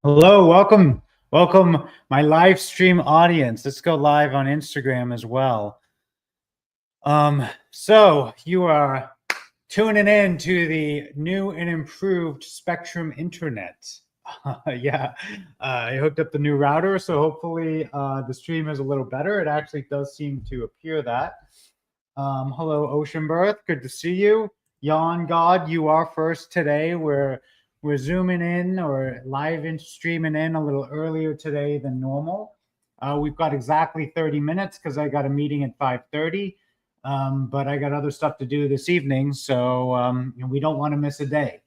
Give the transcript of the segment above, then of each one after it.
Hello, welcome, my live stream audience. Let's go live on Instagram as well. So you are tuning in to the new and improved Spectrum Internet. Yeah, I hooked up the new router, so hopefully the stream is a little better. It actually does seem to appear that. Hello, Ocean Birth. Good to see you. Yawn God, you are first today. We're zooming in or live in streaming in a little earlier today than normal. We've got exactly 30 minutes because I got a meeting at 5:30, but I got other stuff to do this evening, so we don't want to miss a day.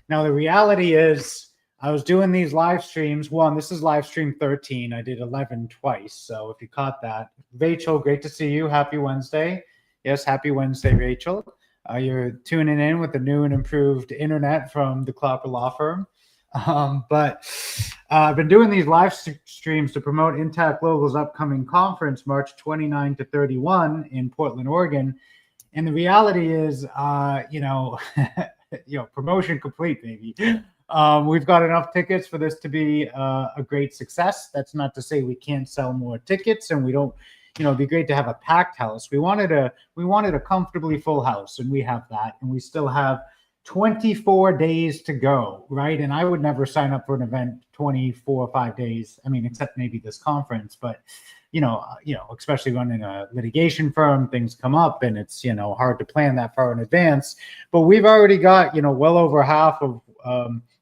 Now, the reality is I was doing these live streams. One, this is live stream 13. I did 11 twice, so if you caught that. Rachel, great to see you. Happy Wednesday. Yes, happy Wednesday, Rachel. You're tuning in with the new and improved internet from the Clapper Law Firm. But I've been doing these live streams to promote Intact Global's upcoming conference, March 29 to 31 in Portland, Oregon. And the reality is, promotion complete, baby. We've got enough tickets for this to be a great success. That's not to say we can't sell more tickets, and we don't. It'd be great to have a packed house. We wanted a comfortably full house, and we have that, and we still have 24 days to go, right? And I would never sign up for an event 24 or 5 days. I mean, except maybe this conference, but especially running a litigation firm, things come up, and it's hard to plan that far in advance. But we've already got well over half of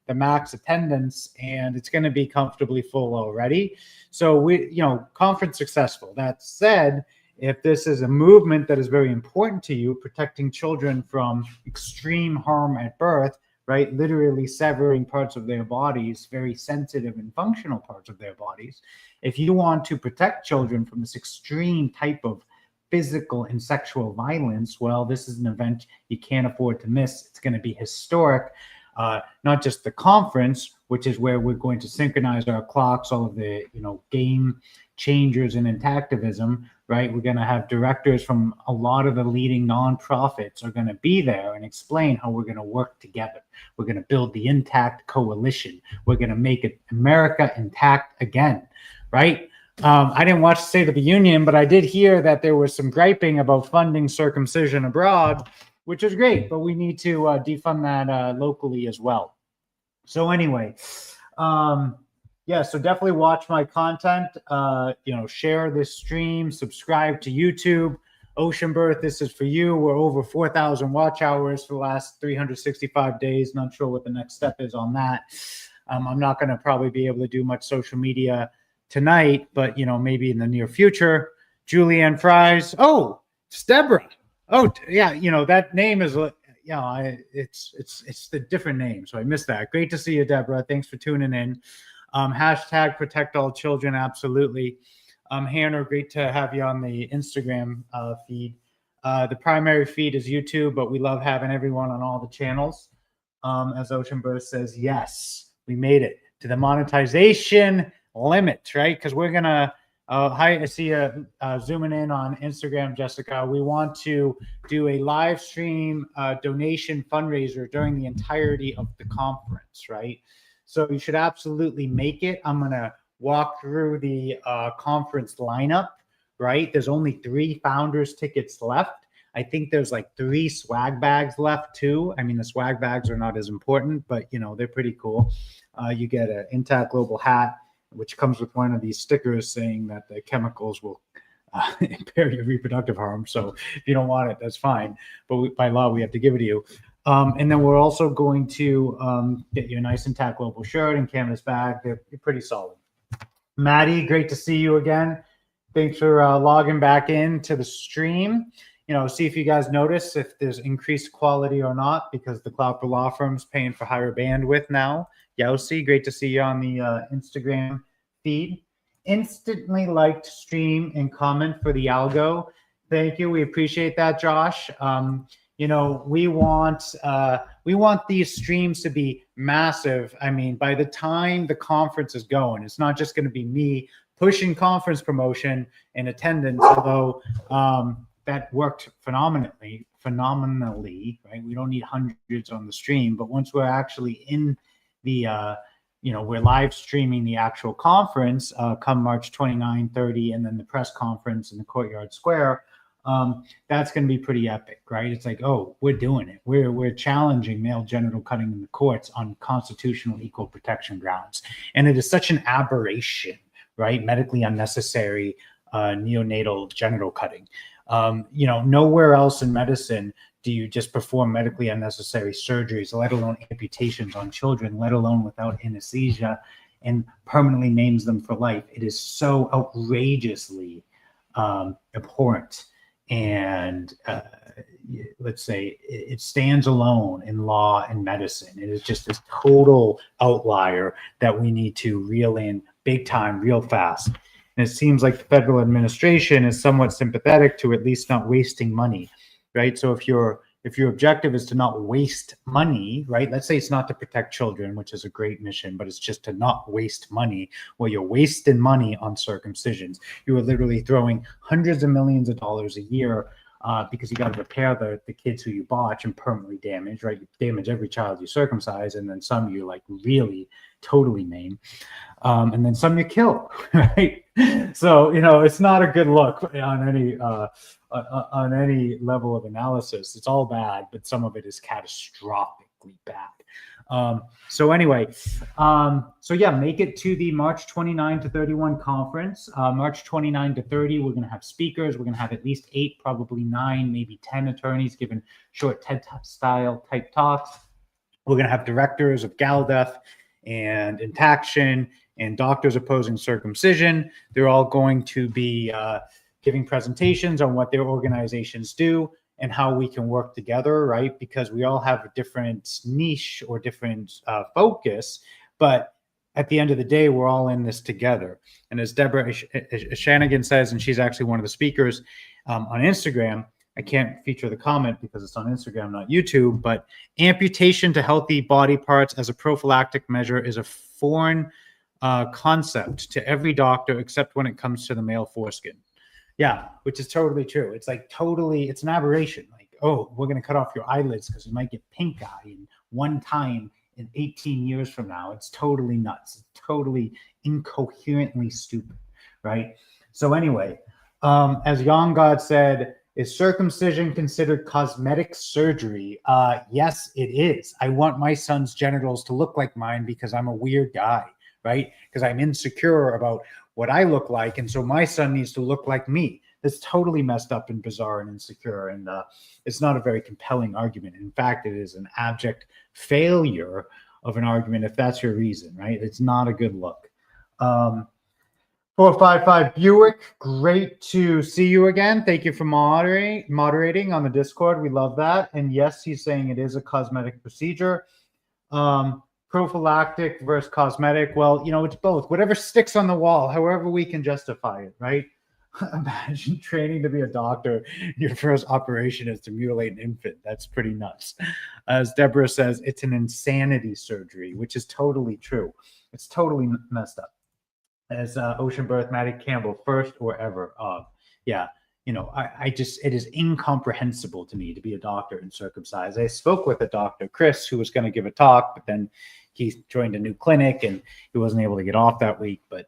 the max attendance, and it's going to be comfortably full already. So conference successful. That said, if this is a movement that is very important to you, protecting children from extreme harm at birth, right? Literally severing parts of their bodies, very sensitive and functional parts of their bodies. If you want to protect children from this extreme type of physical and sexual violence, well, this is an event you can't afford to miss. It's going to be historic. Not just the conference, which is where we're going to synchronize our clocks, all of the game changers in intactivism, right? We're going to have directors from a lot of the leading nonprofits are going to be there and explain how we're going to work together. We're going to build the Intact Coalition. We're going to make it America intact again, right? I didn't watch the State of the Union, but I did hear that there was some griping about funding circumcision abroad, which is great, but we need to defund that locally as well. So anyway, so definitely watch my content, share this stream, subscribe to YouTube. Ocean Birth, this is for you. We're over 4,000 watch hours for the last 365 days. Not sure what the next step is on that. I'm not going to probably be able to do much social media tonight, but, maybe in the near future. Julianne Fries. Oh, it's Deborah. Oh, yeah, that name is, it's the different name, so I missed that. Great to see you, Deborah. Thanks for tuning in. Hashtag protect all children, absolutely. Hannah, great to have you on the Instagram feed. The primary feed is YouTube, but we love having everyone on all the channels. As Ocean Birth says, yes, we made it to the monetization limit, right? Because we're going to, hi, I see you zooming in on Instagram, Jessica. We want to do a live stream donation fundraiser during the entirety of the conference, right? So you should absolutely make it. I'm going to walk through the conference lineup, right? There's only 3 founders tickets left. I think there's like 3 swag bags left too. I mean, the swag bags are not as important, but they're pretty cool. You get an Intact Global hat, which comes with one of these stickers saying that the chemicals will impair your reproductive harm. So if you don't want it, that's fine. But by law, we have to give it to you. And then we're also going to get you a nice Intact Global shirt and canvas bag. They're pretty solid. Maddie, great to see you again. Thanks for logging back into the stream. See if you guys notice if there's increased quality or not, because the Clapper Law Firm's paying for higher bandwidth now. Yossi, great to see you on the Instagram feed. Instantly liked stream and comment for the algo. Thank you. We appreciate that, Josh. We want these streams to be massive. I mean, by the time the conference is going, it's not just going to be me pushing conference promotion and attendance, although that worked phenomenally, right? We don't need hundreds on the stream, but once we're actually in the we're live streaming the actual conference come March 29, 30, and then the press conference in the Courtyard Square. That's going to be pretty epic, right? It's like, oh, we're doing it. We're challenging male genital cutting in the courts on constitutional equal protection grounds. And it is such an aberration, right? Medically unnecessary neonatal genital cutting. Nowhere else in medicine do you just perform medically unnecessary surgeries, let alone amputations on children, let alone without anesthesia, and permanently names them for life. It is so outrageously abhorrent. And let's say it stands alone in law and medicine. It is just this total outlier that we need to reel in big time, real fast. And it seems like the federal administration is somewhat sympathetic to at least not wasting money, right? So if your objective is to not waste money, right? Let's say it's not to protect children, which is a great mission, but it's just to not waste money. Well, you're wasting money on circumcisions. You are literally throwing hundreds of millions of dollars a year because you got to repair the kids who you botch and permanently damage, right? You damage every child you circumcise, and then some you like really totally maim, and then some you kill, right? So it's not a good look on any level of analysis. It's all bad, but some of it is catastrophically bad. So make it to the March 29 to 31 conference. March 29 to 30, we're going to have speakers. We're going to have at least 8, probably 9, maybe 10 attorneys giving short TED style type talks. We're going to have directors of GalDef and Intaction and doctors opposing circumcision. They're all going to be giving presentations on what their organizations do and how we can work together, right? Because we all have a different niche or different focus, but at the end of the day, we're all in this together. And as Deborah Shanigan says, and she's actually one of the speakers on Instagram, I can't feature the comment because it's on Instagram, not YouTube, but amputation to healthy body parts as a prophylactic measure is a foreign concept to every doctor except when it comes to the male foreskin. Yeah, which is totally true. It's like it's an aberration. Like, oh, we're going to cut off your eyelids because you might get pink eye in one time in 18 years from now. It's totally nuts. It's totally incoherently stupid, right? So anyway, as Young God said, is circumcision considered cosmetic surgery? Yes, it is. I want my son's genitals to look like mine because I'm a weird guy, right? Because I'm insecure about what I look like, and so my son needs to look like me. That's totally messed up and bizarre and insecure, and it's not a very compelling argument. In fact, it is an abject failure of an argument if that's your reason, right? It's not a good look. 455 Buick, great to see you again. Thank you for moderating on the Discord. We love that. And yes, he's saying it is a cosmetic procedure. Prophylactic versus cosmetic. Well, it's both. Whatever sticks on the wall, however we can justify it, right? Imagine training to be a doctor. Your first operation is to mutilate an infant. That's pretty nuts. As Deborah says, it's an insanity surgery, which is totally true. It's totally messed up. As Ocean Birth, Maddie Campbell, first or ever. It is incomprehensible to me to be a doctor and circumcised. I spoke with a doctor, Chris, who was going to give a talk, but then he joined a new clinic and he wasn't able to get off that week. But,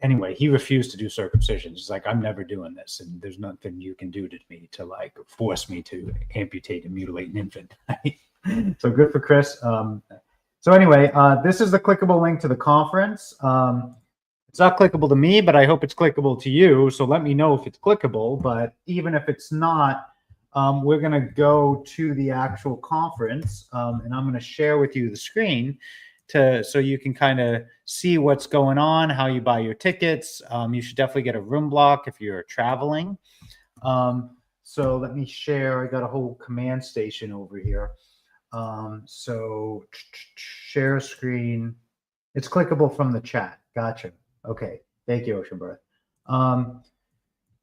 anyway, he refused to do circumcision. He's like, I'm never doing this. And there's nothing you can do to me to like force me to amputate and mutilate an infant. So good for Chris. So anyway, this is the clickable link to the conference. It's not clickable to me, but I hope it's clickable to you. So let me know if it's clickable. But even if it's not, we're going to go to the actual conference, and I'm going to share with you the screen so you can kind of see what's going on, how you buy your tickets. You should definitely get a room block if you're traveling. So let me share. I got a whole command station over here. So share screen. It's clickable from the chat. Gotcha. Okay. Thank you, Ocean Birth.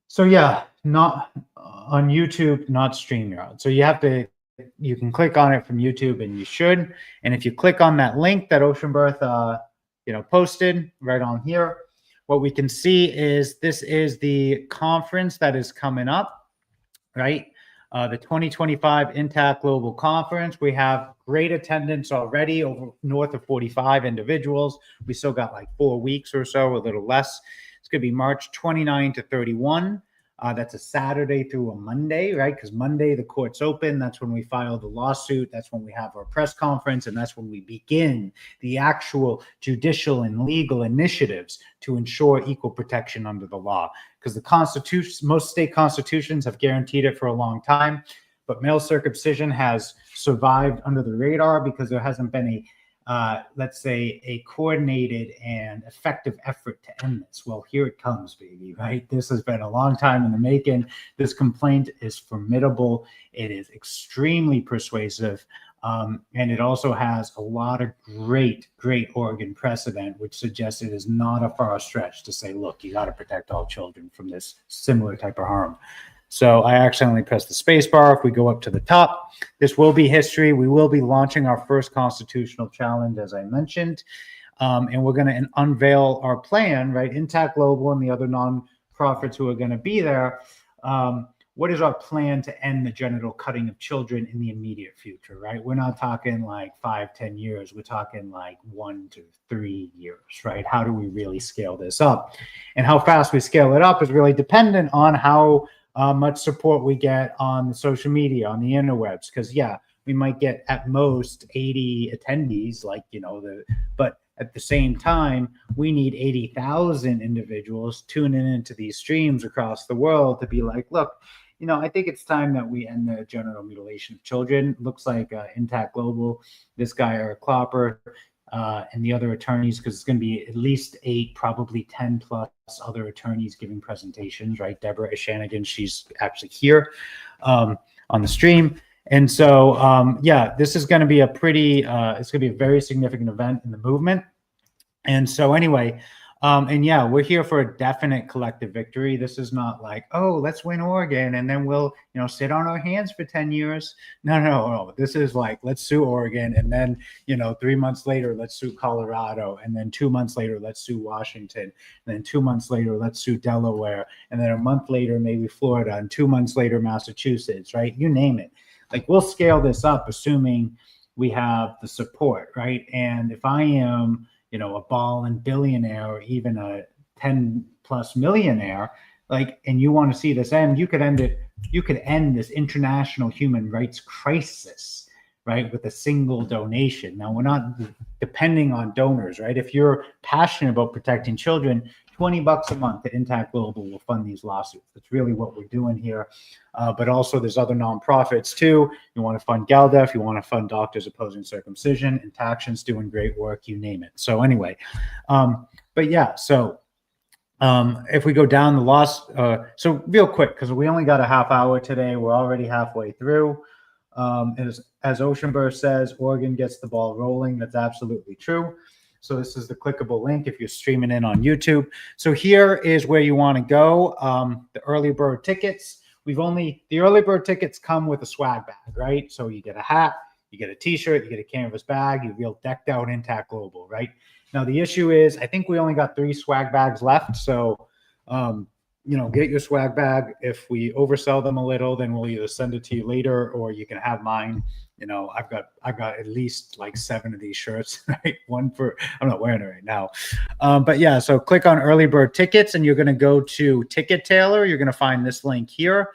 So yeah, not on YouTube, not StreamYard. So you can click on it from YouTube, and you should. And if you click on that link that Ocean Birth, posted right on here, what we can see is this is the conference that is coming up, right? The 2025 Intact Global Conference. We have great attendance already, over north of 45 individuals. We still got like 4 weeks or so, a little less. It's going to be March 29 to 31. That's a Saturday through a Monday, right? Because Monday the court's open. That's when we file the lawsuit. That's when we have our press conference. And that's when we begin the actual judicial and legal initiatives to ensure equal protection under the law. Because the Constitution, most state constitutions have guaranteed it for a long time. But male circumcision has survived under the radar because there hasn't been let's say, a coordinated and effective effort to end this. Well, here it comes, baby, right? This has been a long time in the making. This complaint is formidable. It is extremely persuasive. And it also has a lot of great Oregon precedent, which suggests it is not a far stretch to say, look, you got to protect all children from this similar type of harm. So I accidentally pressed the space bar. If we go up to the top, this will be history. We will be launching our first constitutional challenge, as I mentioned. And we're going to unveil our plan, right? Intact Global and the other nonprofits who are going to be there. What is our plan to end the genital cutting of children in the immediate future, right? We're not talking like 5-10 years. We're talking like 1 to 3 years, right? How do we really scale this up? And how fast we scale it up is really dependent on how much support we get on the social media, on the interwebs, because we might get at most 80 attendees, but at the same time, we need 80,000 individuals tuning into these streams across the world to be like, look, I think it's time that we end the genital mutilation of children. Looks like Intact Global, this guy, Eric Klopper, and the other attorneys, because it's going to be at least 8, probably 10 plus other attorneys giving presentations, right? Deborah Ishanigan, she's actually here on the stream. And so, this is going to be it's going to be a very significant event in the movement. And so anyway, we're here for a definite collective victory. This is not like, oh, let's win Oregon and then we'll, sit on our hands for 10 years. No. This is like, let's sue Oregon. And then, 3 months later, let's sue Colorado. And then 2 months later, let's sue Washington. And then 2 months later, let's sue Delaware. And then a month later, maybe Florida. And 2 months later, Massachusetts, right? You name it. Like, we'll scale this up, assuming we have the support, right? And if I am, a ball-in billionaire or even a 10+ millionaire, and you want to see this end, you could end it. You could end this international human rights crisis, right, with a single donation. Now, we're not depending on donors, right? If you're passionate about protecting children, $20 a month at Intact Global will fund these lawsuits. That's really what we're doing here. But also there's other nonprofits too. You want to fund GALDEF, you want to fund Doctors Opposing Circumcision, Intaction's doing great work, you name it. So anyway, if we go down the loss, so real quick, because we only got a half hour today, we're already halfway through. As Oceanburst says, Oregon gets the ball rolling. That's absolutely true. So this is the clickable link if you're streaming in on YouTube. So here is where you want to go. The early bird tickets. The early bird tickets come with a swag bag, right? So you get a hat, you get a t-shirt, you get a canvas bag, you feel decked out Intact Global, right? Now the issue is, I think we only got 3 swag bags left. So, get your swag bag. If we oversell them a little, then we'll either send it to you later or you can have mine. I've got at least like 7 of these shirts, right? I'm not wearing it right now. So click on early bird tickets and you're going to go to Ticket Tailor. You're going to find this link here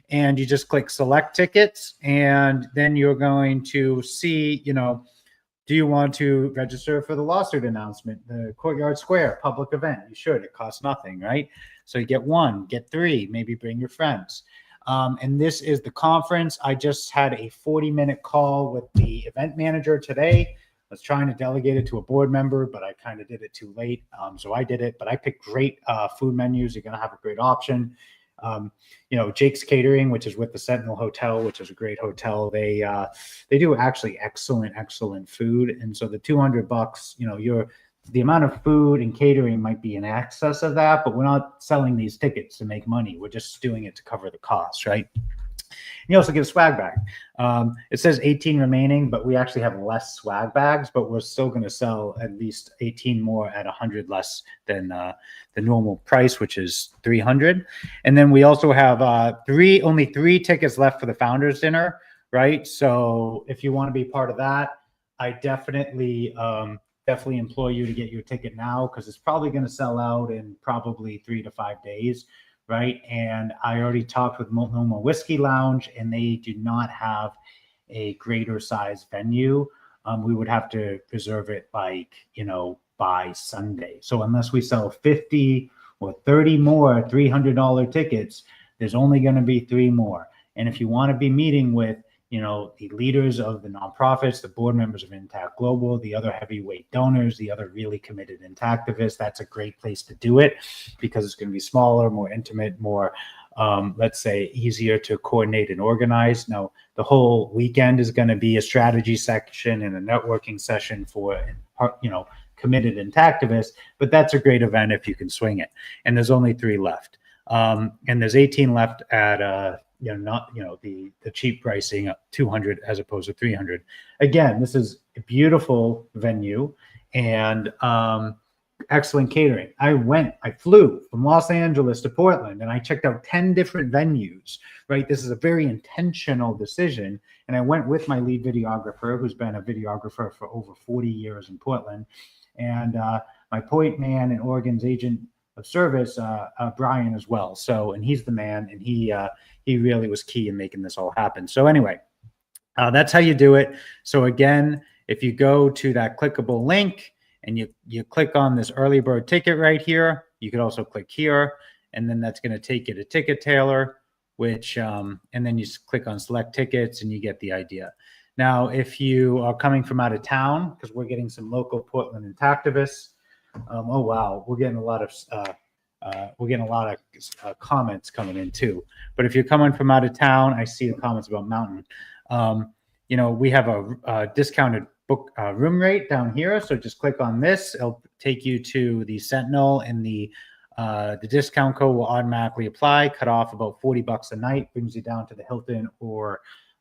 and you just click select tickets. And then you're going to see, do you want to register for the lawsuit announcement, the Courtyard Square public event? You should. It costs nothing, right? So you get 1, get 3, maybe bring your friends. And this is the conference. I just had a 40-minute call with the event manager today. I was trying to delegate it to a board member, but I kind of did it too late. So I did it, but I picked great food menus. You're going to have a great option. Jake's Catering, which is with the Sentinel Hotel, which is a great hotel. They do actually excellent food. And so the $200, the amount of food and catering might be in excess of that, but we're not selling these tickets to make money. We're just doing it to cover the cost, right? You also get a swag bag. It says 18 remaining, but we actually have less swag bags, but we're still going to sell at least 18 more at 100 less than the normal price, which is 300. And then we also have only three tickets left for the Founders Dinner, right? So if you want to be part of that, I definitely implore you to get your ticket now, because it's probably going to sell out in probably 3 to 5 days. Right. And I already talked with Multnomah Whiskey Lounge, and they do not have a greater size venue. We would have to reserve it by Sunday. So unless we sell 50 or 30 more $300 tickets, there's only going to be 3 more. And if you want to be meeting with, the leaders of the nonprofits, the board members of Intact Global, the other heavyweight donors, the other really committed Intactivists, that's a great place to do it, because it's going to be smaller, more intimate, more, let's say, easier to coordinate and organize. Now, the whole weekend is going to be a strategy section and a networking session for, committed Intactivists, but that's a great event if you can swing it. And there's only 3 left. And there's 18 left at, the cheap pricing of 200 as opposed to 300. Again, this is a beautiful venue and excellent catering. I flew from Los Angeles to Portland, and I checked out 10 different venues, right? This is a very intentional decision. And I went with my lead videographer, who's been a videographer for over 40 years in Portland, and my point man and Oregon's agent of service, Brian, as well. So, and he's the man, and he really was key in making this all happen. So anyway, that's how you do it. So again, if you go to that clickable link and you click on this early bird ticket right here, you could also click here, and then that's going to take you to Ticket Tailor, which, and then you click on select tickets and you get the idea. Now, if you are coming from out of town, because we're getting some local Portland Intactivists, oh wow, we're getting a lot of comments coming in too. But if you're coming from out of town, I see the comments about Mountain. We have a discounted book room rate down here. So just click on this. It'll take you to the Sentinel, and the discount code will automatically apply. Cut off about $40 a night, brings you down to the Hilton or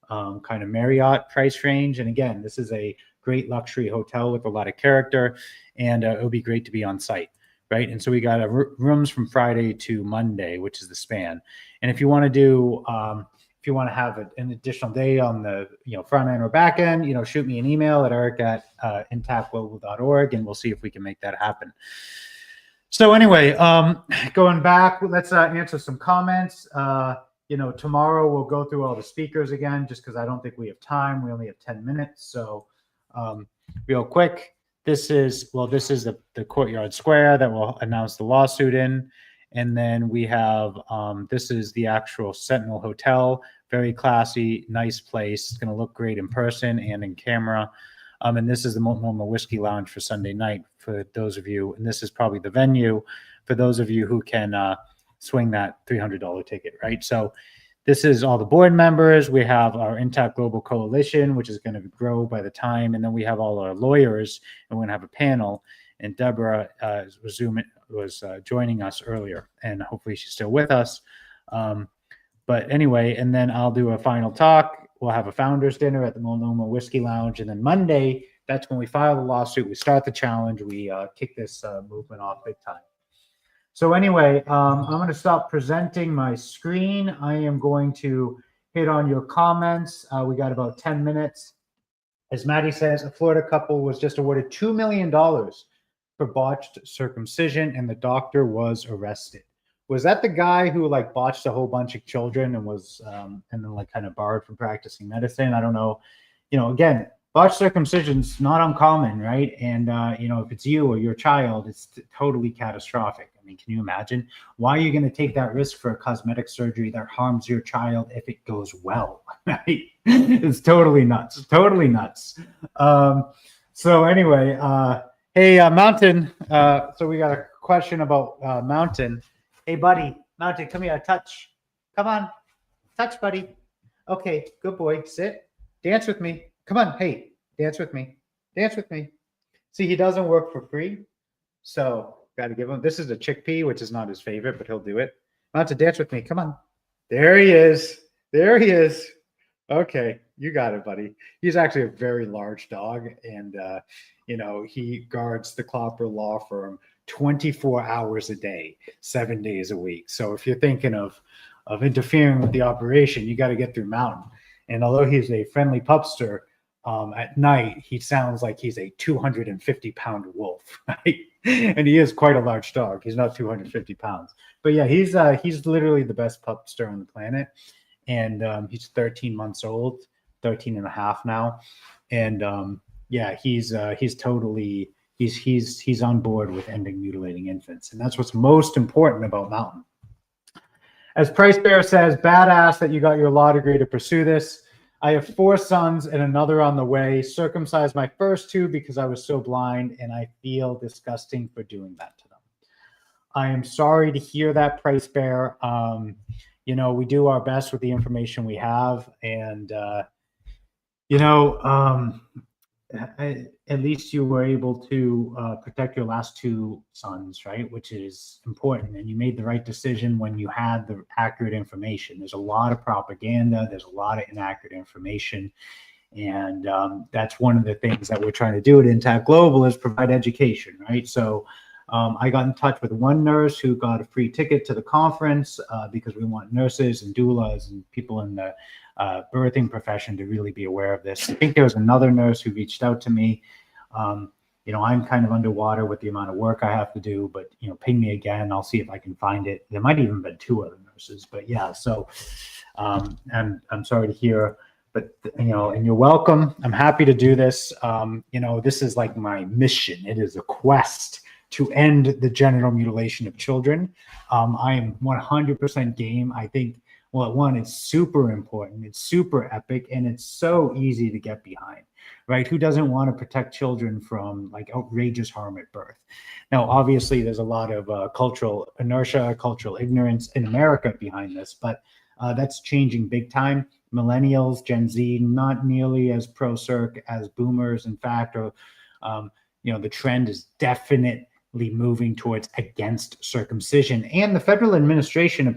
kind of Marriott price range. And again, this is a great luxury hotel with a lot of character, and it would be great to be on site. Right. And so we got rooms from Friday to Monday, which is the span. And if you want to do, if you want to have an additional day on the front end or back end, shoot me an email at eric@intactglobal.org, and we'll see if we can make that happen. So anyway, going back, let's answer some comments. Tomorrow we'll go through all the speakers again, just because I don't think we have time. We only have 10 minutes. So real quick. This is the Courtyard Square that we'll announce the lawsuit in. And then we have, this is the actual Sentinel Hotel. Very classy, nice place. It's going to look great in person and in camera. And this is the Multnomah Whiskey Lounge for Sunday night for those of you. And this is probably the venue for those of you who can swing that $300 ticket, right? So this is all the board members. We have our Intact Global Coalition, which is going to grow by the time. And then we have all our lawyers, and we're going to have a panel. And Deborah was joining us earlier, and hopefully she's still with us. But anyway, and then I'll do a final talk. We'll have a founders dinner at the Multnomah Whiskey Lounge. And then Monday, that's when we file the lawsuit. We start the challenge. We kick this movement off big time. So anyway, I'm going to stop presenting my screen. I am going to hit on your comments. We got about 10 minutes. As Maddie says, a Florida couple was just awarded $2 million for botched circumcision, and the doctor was arrested. Was that the guy who botched a whole bunch of children and was and then kind of barred from practicing medicine? I don't know. Again, botched circumcision's not uncommon, right? And if it's you or your child, it's totally catastrophic. I mean, can you imagine? Why are you going to take that risk for a cosmetic surgery that harms your child if it goes well? Right? It's totally nuts. Totally nuts. So anyway, hey, Mountain. So we got a question about Mountain. Hey, buddy, Mountain, come here. Touch. Come on. Touch, buddy. Okay, good boy. Sit. Dance with me. Come on. Hey, dance with me. Dance with me. See, he doesn't work for free. So got to give him. This is a chickpea, which is not his favorite, but he'll do it. Mountain, dance with me. Come on. There he is. There he is. Okay, you got it, buddy. He's actually a very large dog, and he guards the Clopper Law Firm 24 hours a day, 7 days a week. So if you're thinking of interfering with the operation, you got to get through Mountain. And although he's a friendly pupster, at night he sounds like he's a 250-pound wolf, right? And he is quite a large dog. He's not 250 pounds, but yeah, he's literally the best pupster on the planet. And he's 13 months old, 13 and a half now. And yeah, he's totally he's on board with ending mutilating infants, and that's what's most important about Mountain. As Price Bear says, badass that you got your law degree to pursue this. I have 4 sons and another on the way. Circumcised my first 2 because I was so blind, and I feel disgusting for doing that to them. I am sorry to hear that, Price Bear. We do our best with the information we have, and at least you were able to protect your last 2 sons, right? Which is important, and you made the right decision when you had the accurate information. There's a lot of propaganda, there's a lot of inaccurate information, and that's one of the things that we're trying to do at Intact Global is provide education, right? So I got in touch with one nurse who got a free ticket to the conference because we want nurses and doulas and people in the birthing profession to really be aware of this. I think there was another nurse who reached out to me. I'm kind of underwater with the amount of work I have to do, but ping me again. I'll see if I can find it. There might even been 2 other nurses, but yeah. So I'm sorry to hear, but and you're welcome. I'm happy to do this. This is like my mission. It is a quest to end the genital mutilation of children. I am 100% game. I think, well, one, it's super important, it's super epic, and it's so easy to get behind, right? Who doesn't want to protect children from like outrageous harm at birth? Now, obviously, there's a lot of cultural inertia, cultural ignorance in America behind this, but that's changing big time. Millennials, Gen Z, not nearly as pro-circ as boomers. In fact, the trend is definitely moving towards against circumcision, and the federal administration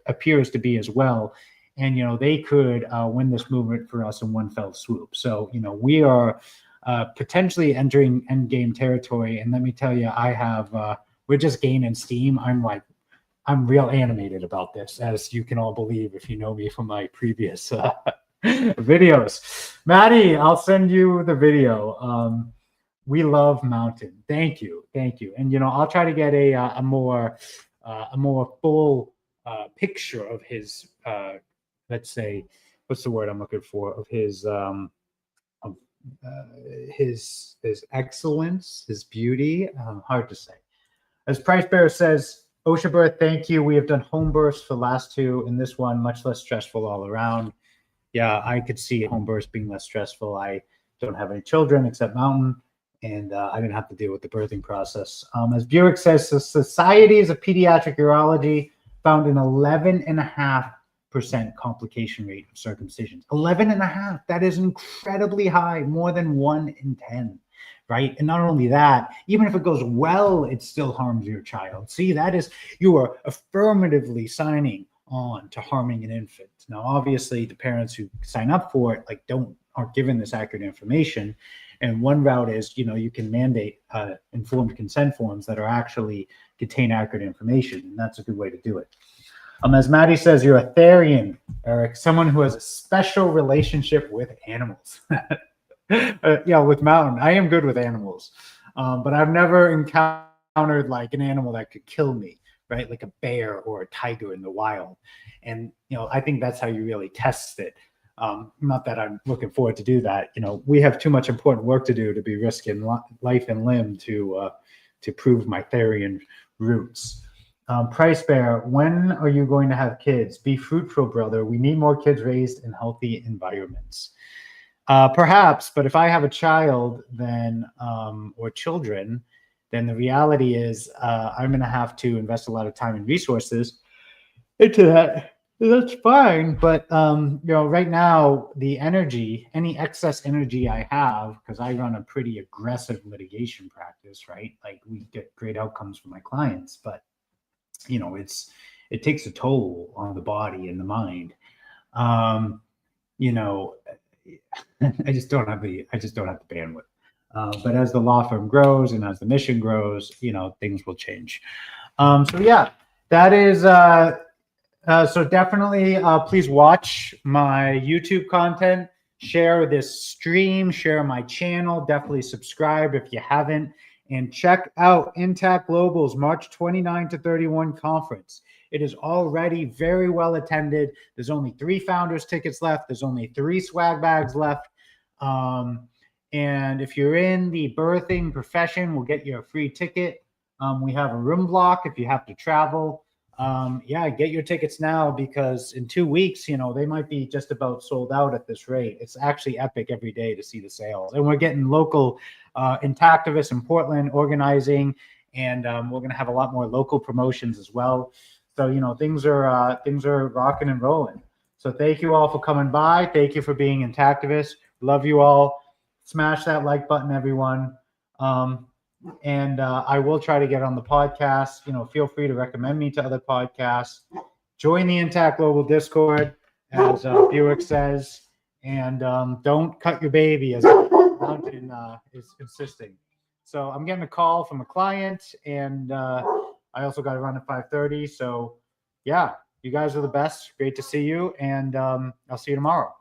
appears to be as well. And they could win this movement for us in one fell swoop. So we are potentially entering endgame territory. And let me tell you, we're just gaining steam. I'm real animated about this, as you can all believe if you know me from my previous videos. Maddie, I'll send you the video. We love Mountain. Thank you. And I'll try to get a more full picture of his let's say, what's the word I'm looking for, of his excellence, his beauty. Hard to say. As Price Bear says, Ocean Birth, thank you. We have done home births for the last 2, and this one much less stressful all around. Yeah, I could see home births being less stressful. I don't have any children except Mountain, and I didn't have to deal with the birthing process. As Buick says, the Societies of Pediatric Urology found an 11.5% complication rate of circumcisions. 11.5%. That is incredibly high, more than 1 in 10, right? And not only that, even if it goes well, it still harms your child. See, you are affirmatively signing on to harming an infant. Now, obviously, the parents who sign up for it aren't given this accurate information. And one route is, you can mandate informed consent forms that actually contain accurate information, and that's a good way to do it. As Maddie says, you're a Therian, Eric, someone who has a special relationship with animals. With Mountain, I am good with animals, but I've never encountered like an animal that could kill me, right? Like a bear or a tiger in the wild. And, I think that's how you really test it. Not that I'm looking forward to do that. We have too much important work to do to be risking life and limb to prove my Therian roots. Price Bear, when are you going to have kids? Be fruitful, brother. We need more kids raised in healthy environments. Perhaps, but if I have a child, then or children, then the reality is I'm going to have to invest a lot of time and resources into that. That's fine, but right now any excess energy I have, because I run a pretty aggressive litigation practice, right? Like we get great outcomes for my clients, but it takes a toll on the body and the mind. You know, I just don't have the bandwidth. But as the law firm grows and as the mission grows, things will change. So yeah, that is so definitely please watch my YouTube content, share this stream, share my channel, definitely subscribe if you haven't, and check out Intact Global's March 29 to 31 conference. It is already very well attended. There's only 3 founders tickets left. There's only 3 swag bags left. And if you're in the birthing profession, we'll get you a free ticket. We have a room block if you have to travel. Yeah, get your tickets now, because in 2 weeks, they might be just about sold out at this rate. It's actually epic every day to see the sales. And we're getting local Intactivists in Portland organizing, and we're going to have a lot more local promotions as well. So, things are rocking and rolling. So thank you all for coming by. Thank you for being Intactivists. Love you all. Smash that like button, everyone. And I will try to get on the podcast. Feel free to recommend me to other podcasts. Join the Intact Global Discord, as Buick says, and don't cut your baby, as Mountain is insisting. So I'm getting a call from a client, and I also got to run at 5:30. So yeah, you guys are the best. Great to see you, and I'll see you tomorrow.